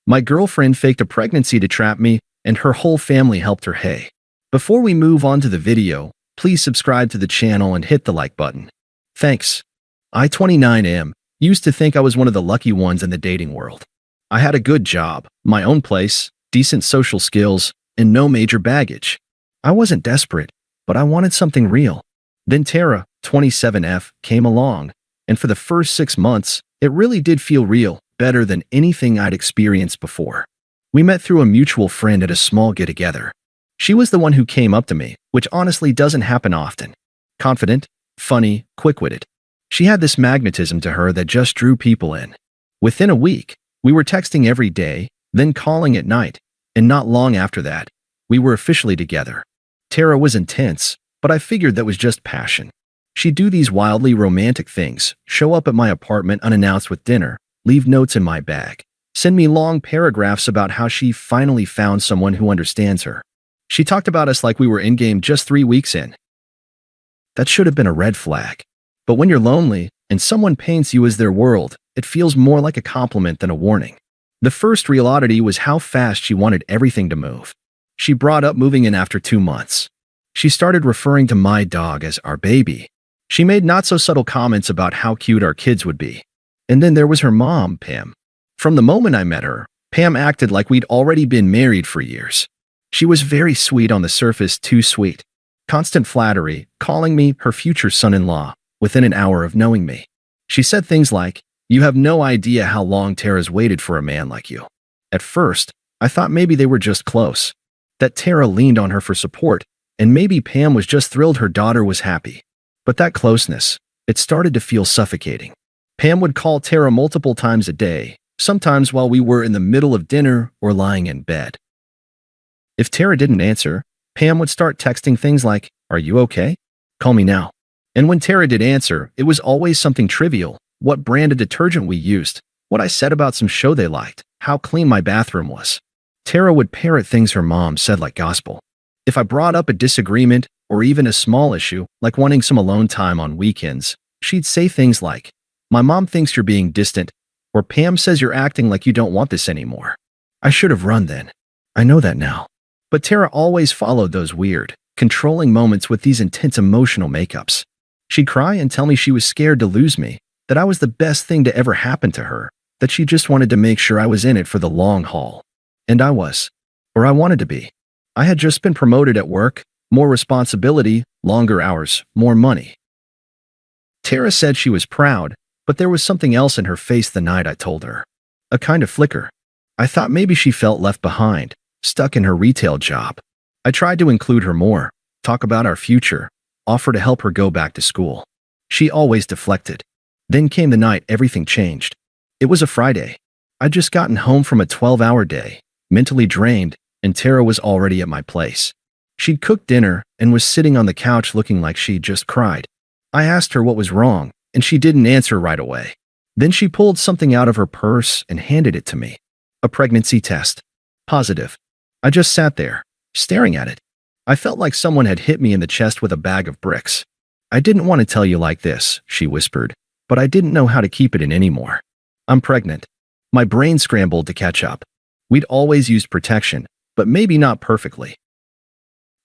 My girlfriend faked a pregnancy to trap me, and her whole family helped her. Hey. Before we move on to the video, please subscribe to the channel and hit the like button. Thanks. I, 29am, used to think I was one of the lucky ones in the dating world. I had a good job, my own place, decent social skills, and no major baggage. I wasn't desperate, but I wanted something real. Then Tara, 27F, came along, and for the first 6 months, it really did feel real, better than anything I'd experienced before. We met through a mutual friend at a small get-together. She was the one who came up to me, which honestly doesn't happen often. Confident, funny, quick-witted. She had this magnetism to her that just drew people in. Within a week, we were texting every day, then calling at night, and not long after that, we were officially together. Tara was intense, but I figured that was just passion. She'd do these wildly romantic things, show up at my apartment unannounced with dinner, leave notes in my bag, send me long paragraphs about how she finally found someone who understands her. She talked about us like we were in-game just 3 weeks in. That should have been a red flag. But when you're lonely, and someone paints you as their world, it feels more like a compliment than a warning. The first real oddity was how fast she wanted everything to move. She brought up moving in after 2 months. She started referring to my dog as our baby. She made not-so-subtle comments about how cute our kids would be. And then there was her mom, Pam. From the moment I met her, Pam acted like we'd already been married for years. She was very sweet on the surface, too sweet. Constant flattery, calling me her future son-in-law within an hour of knowing me. She said things like, "You have no idea how long Tara's waited for a man like you." At first, I thought maybe they were just close, that Tara leaned on her for support, and maybe Pam was just thrilled her daughter was happy. But that closeness, it started to feel suffocating. Pam would call Tara multiple times a day, sometimes while we were in the middle of dinner or lying in bed. If Tara didn't answer, Pam would start texting things like, "Are you okay? Call me now." And when Tara did answer, it was always something trivial, what brand of detergent we used, what I said about some show they liked, how clean my bathroom was. Tara would parrot things her mom said like gospel. If I brought up a disagreement or even a small issue, like wanting some alone time on weekends, she'd say things like, "My mom thinks you're being distant," or "Pam says you're acting like you don't want this anymore." I should have run then. I know that now. But Tara always followed those weird, controlling moments with these intense emotional makeups. She'd cry and tell me she was scared to lose me, that I was the best thing to ever happen to her, that she just wanted to make sure I was in it for the long haul. And I was. Or I wanted to be. I had just been promoted at work, more responsibility, longer hours, more money. Tara said she was proud, but there was something else in her face the night I told her. A kind of flicker. I thought maybe she felt left behind, stuck in her retail job. I tried to include her more, talk about our future, offer to help her go back to school. She always deflected. Then came the night everything changed. It was a Friday. I'd just gotten home from a 12-hour day, mentally drained, and Tara was already at my place. She'd cooked dinner and was sitting on the couch looking like she'd just cried. I asked her what was wrong, and she didn't answer right away. Then she pulled something out of her purse and handed it to me. A pregnancy test. Positive. I just sat there, staring at it. I felt like someone had hit me in the chest with a bag of bricks. "I didn't want to tell you like this," she whispered, but I didn't know how to keep it in anymore. "I'm pregnant." My brain scrambled to catch up. We'd always used protection, but maybe not perfectly.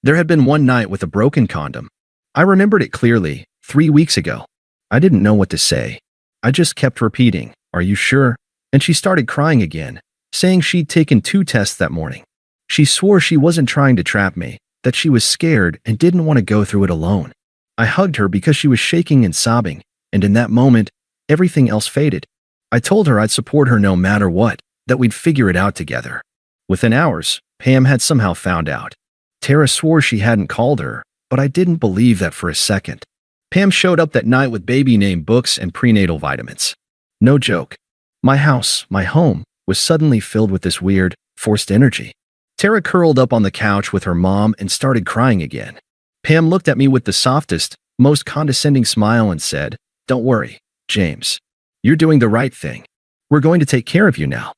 There had been one night with a broken condom. I remembered it clearly, 3 weeks ago. I didn't know what to say. I just kept repeating, "Are you sure?" And she started crying again, saying she'd taken 2 tests that morning. She swore she wasn't trying to trap me, that she was scared and didn't want to go through it alone. I hugged her because she was shaking and sobbing, and in that moment, everything else faded. I told her I'd support her no matter what, that we'd figure it out together. Within hours, Pam had somehow found out. Tara swore she hadn't called her, but I didn't believe that for a second. Pam showed up that night with baby name books and prenatal vitamins. No joke. My house, my home, was suddenly filled with this weird, forced energy. Tara curled up on the couch with her mom and started crying again. Pam looked at me with the softest, most condescending smile and said, "Don't worry, James. You're doing the right thing. We're going to take care of you now."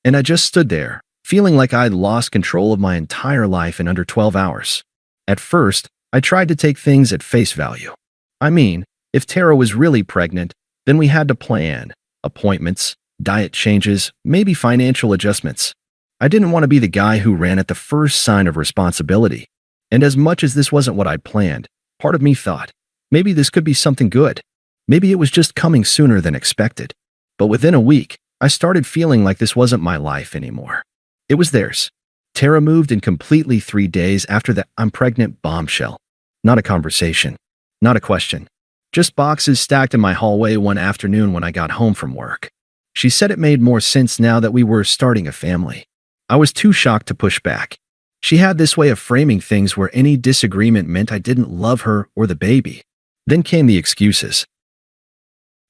And I just stood there, feeling like I'd lost control of my entire life in under 12 hours. At first, I tried to take things at face value. I mean, if Tara was really pregnant, then we had to plan appointments, diet changes, maybe financial adjustments. I didn't want to be the guy who ran at the first sign of responsibility. And as much as this wasn't what I'd planned, part of me thought, maybe this could be something good. Maybe it was just coming sooner than expected. But within a week, I started feeling like this wasn't my life anymore. It was theirs. Tara moved in completely 3 days after the "I'm pregnant" bombshell. Not a conversation. Not a question. Just boxes stacked in my hallway one afternoon when I got home from work. She said it made more sense now that we were starting a family. I was too shocked to push back. She had this way of framing things where any disagreement meant I didn't love her or the baby. Then came the excuses.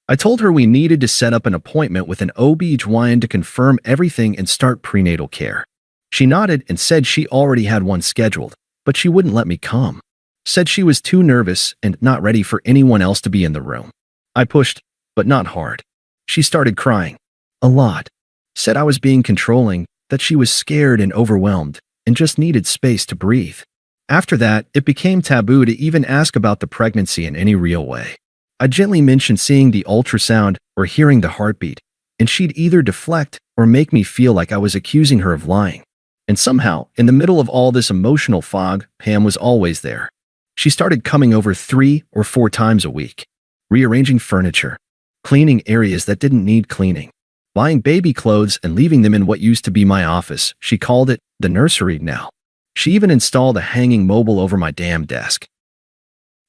I told her we needed to set up an appointment with an OB-GYN to confirm everything and start prenatal care. She nodded and said she already had one scheduled, but she wouldn't let me come. Said she was too nervous and not ready for anyone else to be in the room. I pushed, but not hard. She started crying. A lot. Said I was being controlling, that she was scared and overwhelmed, and just needed space to breathe. After that, it became taboo to even ask about the pregnancy in any real way. I gently mentioned seeing the ultrasound or hearing the heartbeat, and she'd either deflect or make me feel like I was accusing her of lying. And somehow, in the middle of all this emotional fog, Pam was always there. She started coming over 3 or 4 times a week, rearranging furniture, cleaning areas that didn't need cleaning, buying baby clothes and leaving them in what used to be my office. She called it the nursery now. She even installed a hanging mobile over my damn desk.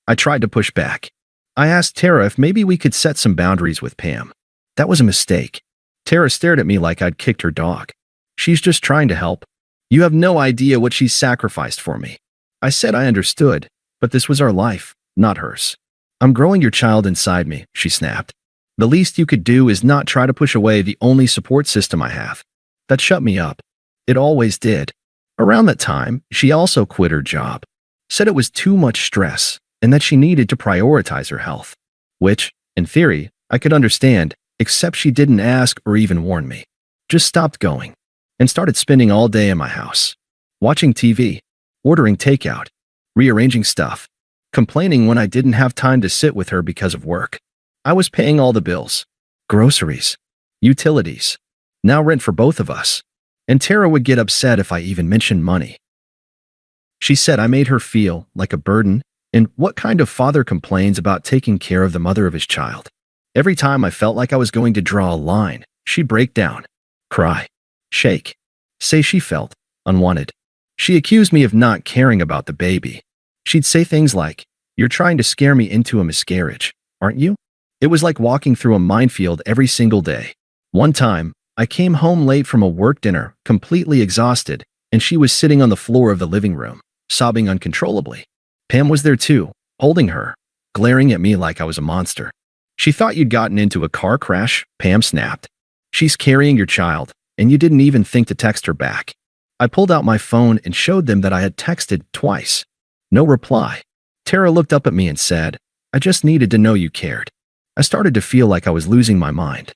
I tried to push back. I asked Tara if maybe we could set some boundaries with Pam. That was a mistake. Tara stared at me like I'd kicked her dog. She's just trying to help. You have no idea what she's sacrificed for me. I said I understood, but this was our life, not hers. I'm growing your child inside me, she snapped. The least you could do is not try to push away the only support system I have. That shut me up. It always did. Around that time, she also quit her job. Said it was too much stress and that she needed to prioritize her health. Which, in theory, I could understand, except she didn't ask or even warn me. Just stopped going and started spending all day in my house. Watching TV, ordering takeout, rearranging stuff, complaining when I didn't have time to sit with her because of work. I was paying all the bills, groceries, utilities, now rent for both of us. And Tara would get upset if I even mentioned money. She said I made her feel like a burden, and what kind of father complains about taking care of the mother of his child? Every time I felt like I was going to draw a line, she'd break down, cry, shake, say she felt unwanted. She accused me of not caring about the baby. She'd say things like, "You're trying to scare me into a miscarriage, aren't you?" It was like walking through a minefield every single day. One time, I came home late from a work dinner, completely exhausted, and she was sitting on the floor of the living room, sobbing uncontrollably. Pam was there too, holding her, glaring at me like I was a monster. "She thought you'd gotten into a car crash," Pam snapped. "She's carrying your child, and you didn't even think to text her back." I pulled out my phone and showed them that I had texted twice. No reply. Tara looked up at me and said, "I just needed to know you cared." I started to feel like I was losing my mind.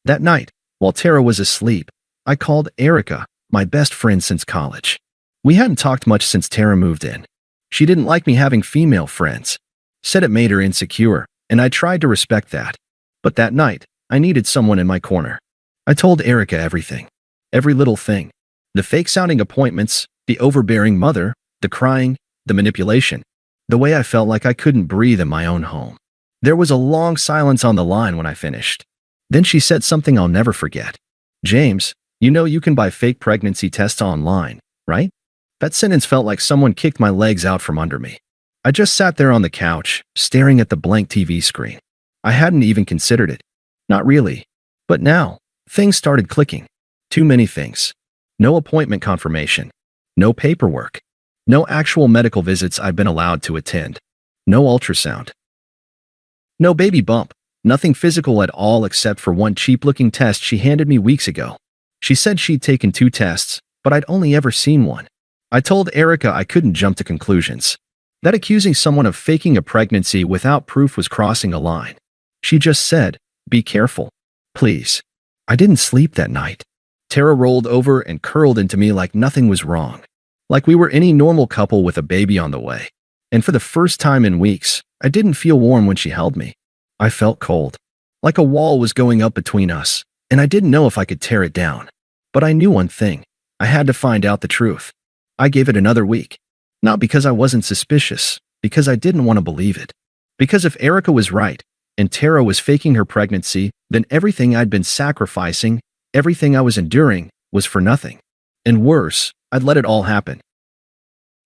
That night, while Tara was asleep, I called Erica, my best friend since college. We hadn't talked much since Tara moved in. She didn't like me having female friends. Said it made her insecure, and I tried to respect that. But that night, I needed someone in my corner. I told Erica everything. Every little thing. The fake-sounding appointments, the overbearing mother, the crying, the manipulation. The way I felt like I couldn't breathe in my own home. There was a long silence on the line when I finished. Then she said something I'll never forget. "James, you know you can buy fake pregnancy tests online, right?" That sentence felt like someone kicked my legs out from under me. I just sat there on the couch, staring at the blank TV screen. I hadn't even considered it. Not really. But now, things started clicking. Too many things. No appointment confirmation. No paperwork. No actual medical visits I've been allowed to attend. No ultrasound. No baby bump. Nothing physical at all except for one cheap-looking test she handed me weeks ago. She said she'd taken 2 tests, but I'd only ever seen one. I told Erica I couldn't jump to conclusions. That accusing someone of faking a pregnancy without proof was crossing a line. She just said, "Be careful. Please." I didn't sleep that night. Tara rolled over and curled into me like nothing was wrong. Like we were any normal couple with a baby on the way. And for the first time in weeks, I didn't feel warm when she held me. I felt cold. Like a wall was going up between us, and I didn't know if I could tear it down. But I knew one thing. I had to find out the truth. I gave it another week. Not because I wasn't suspicious, because I didn't want to believe it. Because if Erica was right, and Tara was faking her pregnancy, then everything I'd been sacrificing, everything I was enduring, was for nothing. And worse, I'd let it all happen.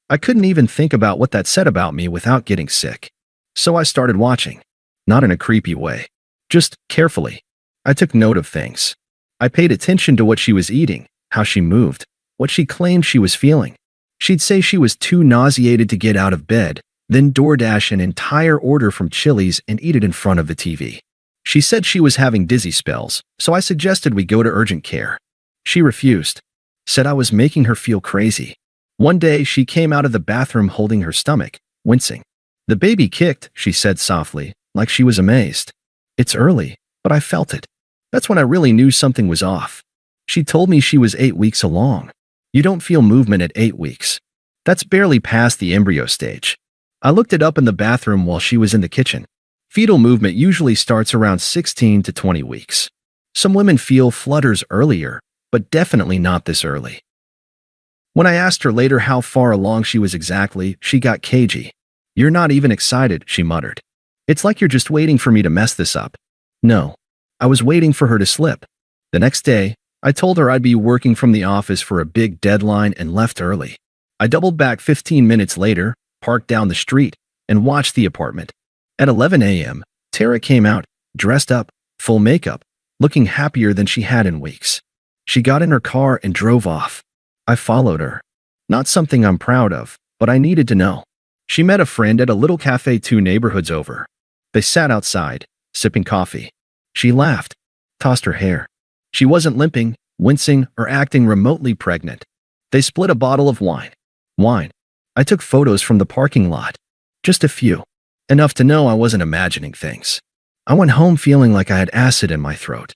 I couldn't even think about what that said about me without getting sick. So I started watching. Not in a creepy way. Just carefully. I took note of things. I paid attention to what she was eating, how she moved, what she claimed she was feeling. She'd say she was too nauseated to get out of bed, then DoorDash an entire order from Chili's and eat it in front of the TV. She said she was having dizzy spells, so I suggested we go to urgent care. She refused. Said I was making her feel crazy. One day, she came out of the bathroom holding her stomach, wincing. The baby kicked, she said softly, like she was amazed. It's early, but I felt it. That's when I really knew something was off. She told me she was 8 weeks along. You don't feel movement at 8 weeks. That's barely past the embryo stage. I looked it up in the bathroom while she was in the kitchen. Fetal movement usually starts around 16 to 20 weeks. Some women feel flutters earlier, but definitely not this early. When I asked her later how far along she was exactly, she got cagey. You're not even excited, she muttered. It's like you're just waiting for me to mess this up. No, I was waiting for her to slip. The next day, I told her I'd be working from the office for a big deadline and left early. I doubled back 15 minutes later, parked down the street, and watched the apartment. At 11 a.m., Tara came out, dressed up, full makeup, looking happier than she had in weeks. She got in her car and drove off. I followed her. Not something I'm proud of, but I needed to know. She met a friend at a little cafe 2 neighborhoods over. They sat outside, sipping coffee. She laughed, tossed her hair. She wasn't limping, wincing, or acting remotely pregnant. They split a bottle of wine. Wine. I took photos from the parking lot. Just a few. Enough to know I wasn't imagining things. I went home feeling like I had acid in my throat.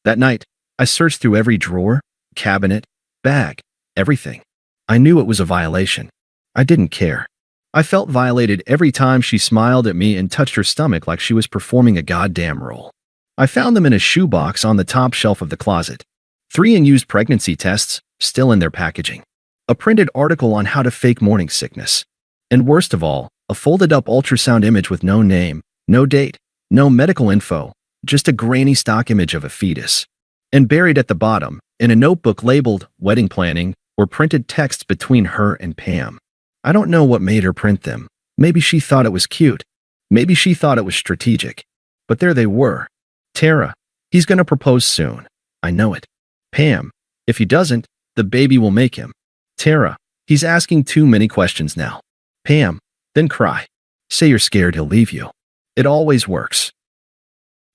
That night, I searched through every drawer, cabinet, bag, everything. I knew it was a violation. I didn't care. I felt violated every time she smiled at me and touched her stomach like she was performing a goddamn role. I found them in a shoebox on the top shelf of the closet. 3 unused pregnancy tests, still in their packaging. A printed article on how to fake morning sickness. And worst of all, a folded-up ultrasound image with no name, no date, no medical info, just a grainy stock image of a fetus. And buried at the bottom, in a notebook labeled Wedding Planning, were printed texts between her and Pam. I don't know what made her print them. Maybe she thought it was cute. Maybe she thought it was strategic. But there they were. Tara, he's gonna propose soon. I know it. Pam, if he doesn't, the baby will make him. Tara, he's asking too many questions now. Pam, then cry. Say you're scared he'll leave you. It always works.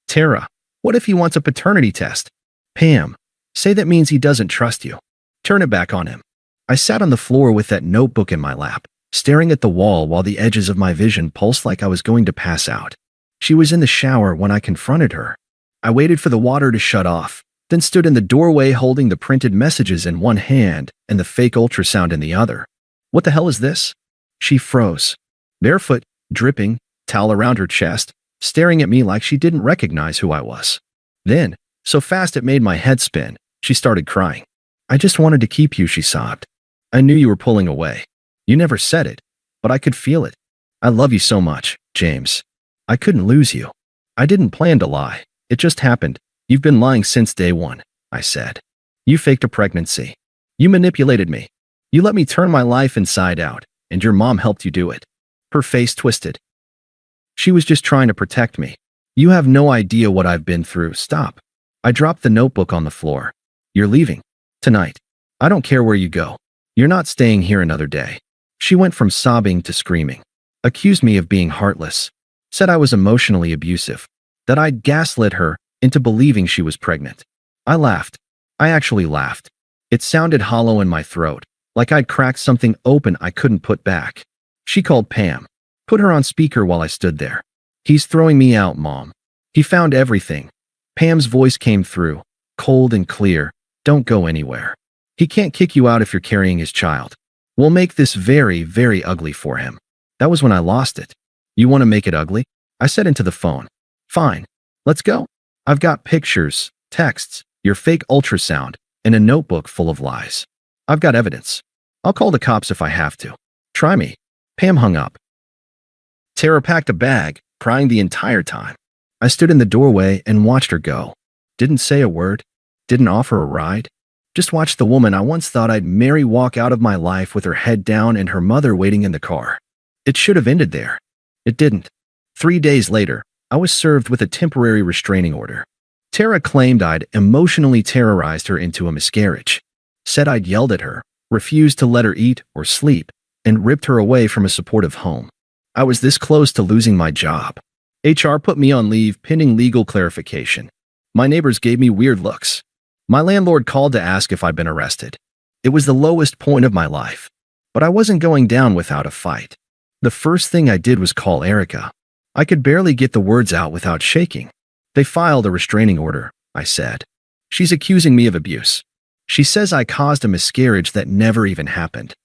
Tara, what if he wants a paternity test? Pam, say that means he doesn't trust you. Turn it back on him. I sat on the floor with that notebook in my lap, staring at the wall while the edges of my vision pulsed like I was going to pass out. She was in the shower when I confronted her. I waited for the water to shut off, then stood in the doorway holding the printed messages in one hand and the fake ultrasound in the other. What the hell is this? She froze. Barefoot, dripping, towel around her chest, staring at me like she didn't recognize who I was. Then, so fast it made my head spin, she started crying. I just wanted to keep you, she sobbed. I knew you were pulling away. You never said it, but I could feel it. I love you so much, James. I couldn't lose you. I didn't plan to lie. It just happened. You've been lying since day one, I said. You faked a pregnancy. You manipulated me. You let me turn my life inside out, and your mom helped you do it. Her face twisted. She was just trying to protect me. You have no idea what I've been through. Stop. I dropped the notebook on the floor. You're leaving. Tonight. I don't care where you go. You're not staying here another day. She went from sobbing to screaming. Accused me of being heartless. Said I was emotionally abusive. That I'd gaslit her into believing she was pregnant. I laughed. I actually laughed. It sounded hollow in my throat, like I'd cracked something open I couldn't put back. She called Pam. Put her on speaker while I stood there. He's throwing me out, Mom. He found everything. Pam's voice came through, cold and clear. Don't go anywhere. He can't kick you out if you're carrying his child. We'll make this very, very ugly for him. That was when I lost it. You want to make it ugly? I said into the phone. Fine. Let's go. I've got pictures, texts, your fake ultrasound, and a notebook full of lies. I've got evidence. I'll call the cops if I have to. Try me. Pam hung up. Tara packed a bag, crying the entire time. I stood in the doorway and watched her go. Didn't say a word. Didn't offer a ride. Just watched the woman I once thought I'd marry walk out of my life with her head down and her mother waiting in the car. It should have ended there. It didn't. 3 days later, I was served with a temporary restraining order. Tara claimed I'd emotionally terrorized her into a miscarriage. Said I'd yelled at her, refused to let her eat or sleep, and ripped her away from a supportive home. I was this close to losing my job. HR put me on leave pending legal clarification. My neighbors gave me weird looks. My landlord called to ask if I'd been arrested. It was the lowest point of my life. But I wasn't going down without a fight. The first thing I did was call Erica. I could barely get the words out without shaking. They filed a restraining order, I said. She's accusing me of abuse. She says I caused a miscarriage that never even happened.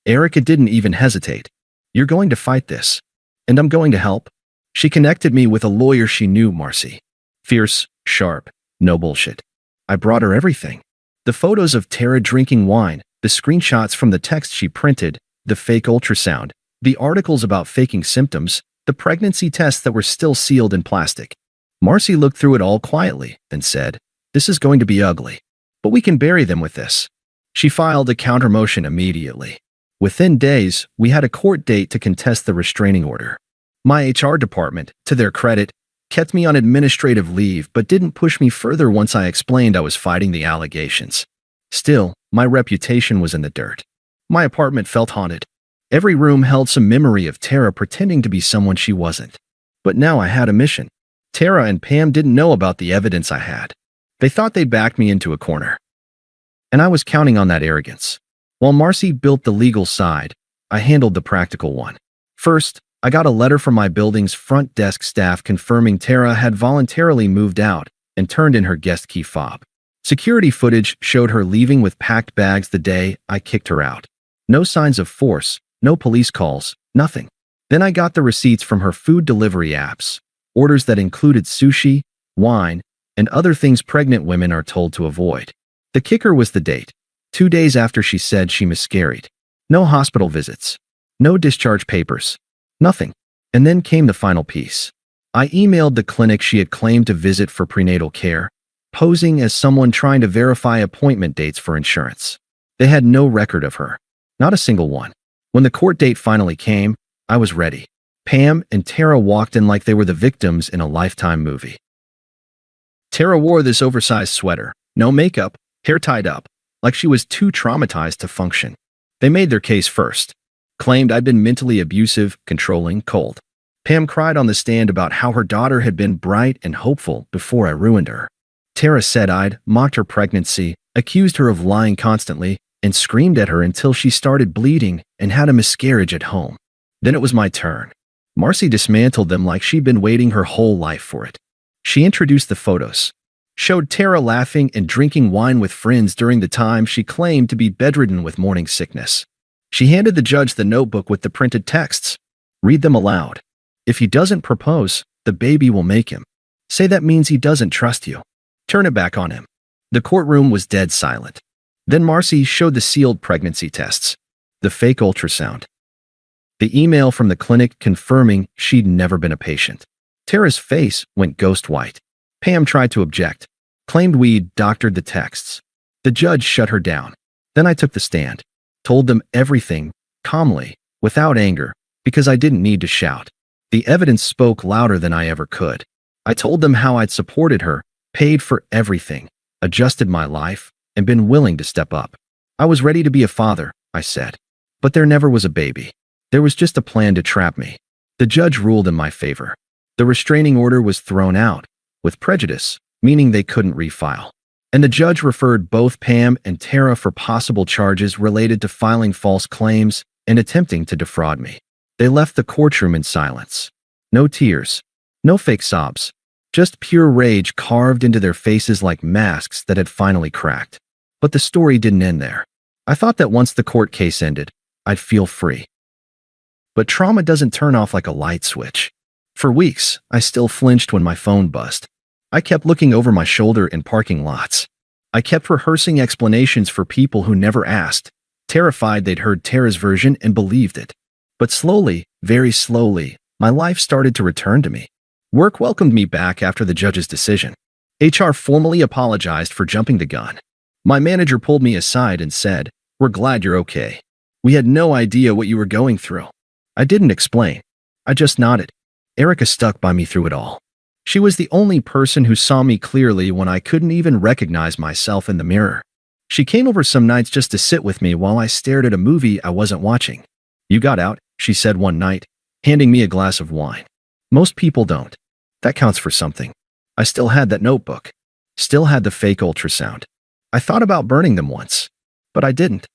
Erica didn't even hesitate. You're going to fight this. And I'm going to help. She connected me with a lawyer she knew, Marcy. Fierce, sharp, no bullshit. I brought her everything. The photos of Tara drinking wine, the screenshots from the text she printed, the fake ultrasound, the articles about faking symptoms, the pregnancy tests that were still sealed in plastic. Marcy looked through it all quietly, then said, "This is going to be ugly. But we can bury them with this." She filed a counter-motion immediately. Within days, we had a court date to contest the restraining order. My HR department, to their credit, kept me on administrative leave but didn't push me further once I explained I was fighting the allegations. Still, my reputation was in the dirt. My apartment felt haunted. Every room held some memory of Tara pretending to be someone she wasn't. But now I had a mission. Tara and Pam didn't know about the evidence I had. They thought they'd backed me into a corner. And I was counting on that arrogance. While Marcy built the legal side, I handled the practical one. First, I got a letter from my building's front desk staff confirming Tara had voluntarily moved out and turned in her guest key fob. Security footage showed her leaving with packed bags the day I kicked her out. No signs of force, no police calls, nothing. Then I got the receipts from her food delivery apps, orders that included sushi, wine, and other things pregnant women are told to avoid. The kicker was the date, 2 days after she said she miscarried. No hospital visits, no discharge papers. Nothing. And then came the final piece. I emailed the clinic she had claimed to visit for prenatal care, posing as someone trying to verify appointment dates for insurance. They had no record of her. Not a single one. When the court date finally came, I was ready. Pam and Tara walked in like they were the victims in a Lifetime movie. Tara wore this oversized sweater, no makeup, hair tied up, like she was too traumatized to function. They made their case first. Claimed I'd been mentally abusive, controlling, cold. Pam cried on the stand about how her daughter had been bright and hopeful before I ruined her. Tara said I'd mocked her pregnancy, accused her of lying constantly, and screamed at her until she started bleeding and had a miscarriage at home. Then it was my turn. Marcy dismantled them like she'd been waiting her whole life for it. She introduced the photos. Showed Tara laughing and drinking wine with friends during the time she claimed to be bedridden with morning sickness. She handed the judge the notebook with the printed texts. Read them aloud. If he doesn't propose, the baby will make him. Say that means he doesn't trust you. Turn it back on him. The courtroom was dead silent. Then Marcy showed the sealed pregnancy tests. The fake ultrasound. The email from the clinic confirming she'd never been a patient. Tara's face went ghost white. Pam tried to object. Claimed we'd doctored the texts. The judge shut her down. Then I took the stand. Told them everything, calmly, without anger, because I didn't need to shout. The evidence spoke louder than I ever could. I told them how I'd supported her, paid for everything, adjusted my life, and been willing to step up. I was ready to be a father, I said. But there never was a baby. There was just a plan to trap me. The judge ruled in my favor. The restraining order was thrown out, with prejudice, meaning they couldn't refile. And the judge referred both Pam and Tara for possible charges related to filing false claims and attempting to defraud me. They left the courtroom in silence. No tears, no fake sobs, just pure rage carved into their faces like masks that had finally cracked. But the story didn't end there. I thought that once the court case ended, I'd feel free. But trauma doesn't turn off like a light switch. For weeks, I still flinched when my phone buzzed. I kept looking over my shoulder in parking lots. I kept rehearsing explanations for people who never asked, terrified they'd heard Tara's version and believed it. But slowly, very slowly, my life started to return to me. Work welcomed me back after the judge's decision. HR formally apologized for jumping the gun. My manager pulled me aside and said, "We're glad you're okay. We had no idea what you were going through." I didn't explain. I just nodded. Erica stuck by me through it all. She was the only person who saw me clearly when I couldn't even recognize myself in the mirror. She came over some nights just to sit with me while I stared at a movie I wasn't watching. "You got out," she said one night, handing me a glass of wine. Most people don't. That counts for something. I still had that notebook. Still had the fake ultrasound. I thought about burning them once, but I didn't.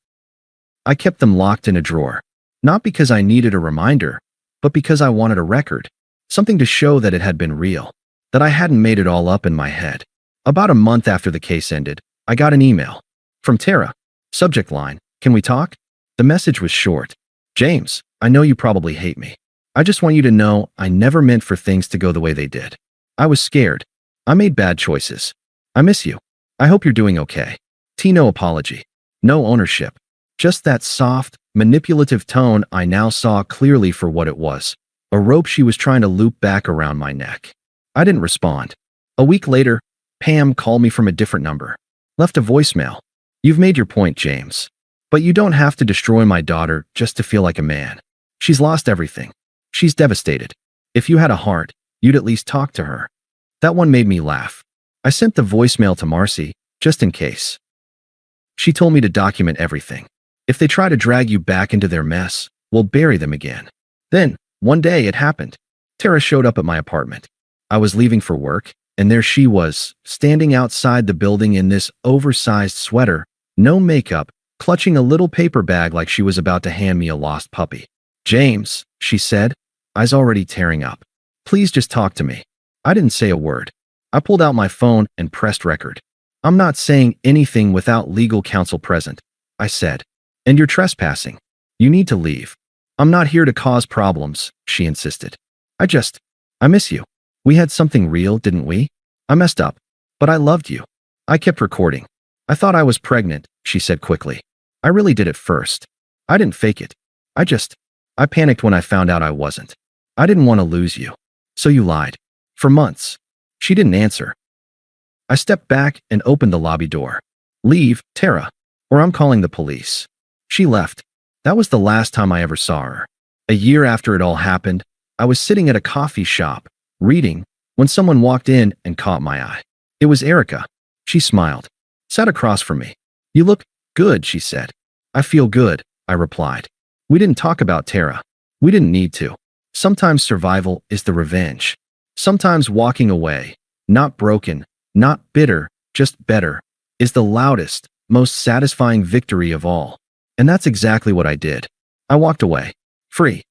I kept them locked in a drawer, not because I needed a reminder, but because I wanted a record, something to show that it had been real, that I hadn't made it all up in my head. About a month after the case ended, I got an email. From Tara. Subject line, "Can we talk?" The message was short. "James, I know you probably hate me. I just want you to know I never meant for things to go the way they did. I was scared. I made bad choices. I miss you. I hope you're doing okay. No apology. No ownership. Just that soft, manipulative tone I now saw clearly for what it was. A rope she was trying to loop back around my neck." I didn't respond. A week later, Pam called me from a different number. Left a voicemail. "You've made your point, James. But you don't have to destroy my daughter just to feel like a man. She's lost everything. She's devastated. If you had a heart, you'd at least talk to her." That one made me laugh. I sent the voicemail to Marcy, just in case. She told me to document everything. "If they try to drag you back into their mess, we'll bury them again." Then, one day it happened. Tara showed up at my apartment. I was leaving for work, and there she was, standing outside the building in this oversized sweater, no makeup, clutching a little paper bag like she was about to hand me a lost puppy. "James," she said, eyes already tearing up. "Please just talk to me." I didn't say a word. I pulled out my phone and pressed record. "I'm not saying anything without legal counsel present," I said. "And you're trespassing. You need to leave." "I'm not here to cause problems," she insisted. I miss you. We had something real, didn't we? I messed up, but I loved you." I kept recording. "I thought I was pregnant," she said quickly. "I really did at first. I didn't fake it. I panicked when I found out I wasn't. I didn't want to lose you. So you lied. For months." She didn't answer. I stepped back and opened the lobby door. "Leave, Tara, or I'm calling the police." She left. That was the last time I ever saw her. A year after it all happened, I was sitting at a coffee shop, reading, when someone walked in and caught my eye. It was Erica. She smiled. Sat across from me. "You look good," she said. "I feel good," I replied. We didn't talk about Tara. We didn't need to. Sometimes survival is the revenge. Sometimes walking away, not broken, not bitter, just better, is the loudest, most satisfying victory of all. And that's exactly what I did. I walked away. Free.